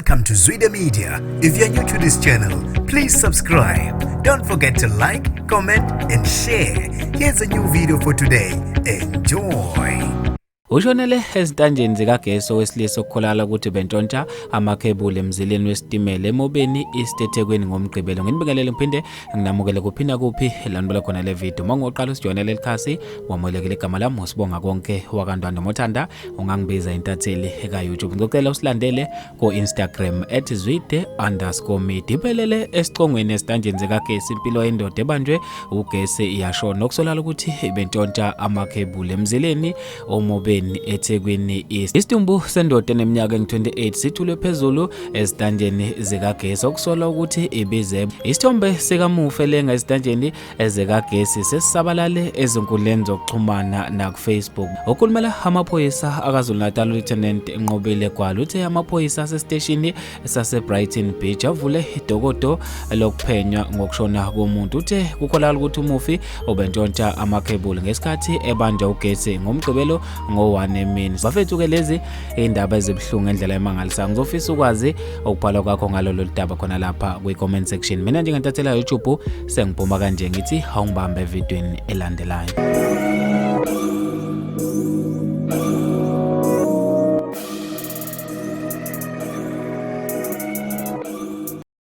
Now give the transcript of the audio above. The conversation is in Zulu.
Welcome to Zwida Media. If you're new to this channel, please subscribe. Don't forget to like, comment, and share. Here's a new video for today. Enjoy. Ushonele ezintanjeni zikagesi owesilisa okukholakala ukuthi bentshontsha amakhebuli emzileni wesitimela emobeni isitethekwini ngomgqibelo. Nginibingelele ngiphinde nginamukele kuphinda kuphi lanibela khona le video. Mangoqala usijoinele likhasi wamoyelekile igama lami usibonga konke wakandwanda mothanda ungangibiza intatheli eka YouTube. Ngicela usilandele ku Instagram @zwide_media. Iphelele esicongweni esitanjeni zikagesi impilo yendoda ebanjwe ugesi iyashona okusolala ukuthi bentshontsha amakhebuli emzileni omobeni eThekwini East. Isitumbu sendoda eneminyaka engu-28 sithulwe phezulu ezitanjeni zikagesi okusola ukuthi ibize. Isithombe sikamufe lenga ezitanjeni zikagesi sesisabalale ezinkundleni zokuxhumana nakuFacebook. Okhulumela amaphoyisa akaZulu-Natal Lieutenant Nqobile Gwala uthe amaphoyisa asesiteshini saseBrighton Beach avule idokodo lokuphenywa ngokushona komuntu. Uthe kukholakala ukuthi umufi obentshontsha amakhebuli ngesikhathi ebanja ugesi ngomgqibelo ngo-1 emini. Bafethu ke lezi indaba ezibhlungu endlela emangalisayo. Ngizofisa ukwazi okubhala kwakho ngalolu daba khona lapha kwi-comment section. Mina njengentathela YouTube sengiphuma kanje ngithi awungibambe evidweni elandelayo.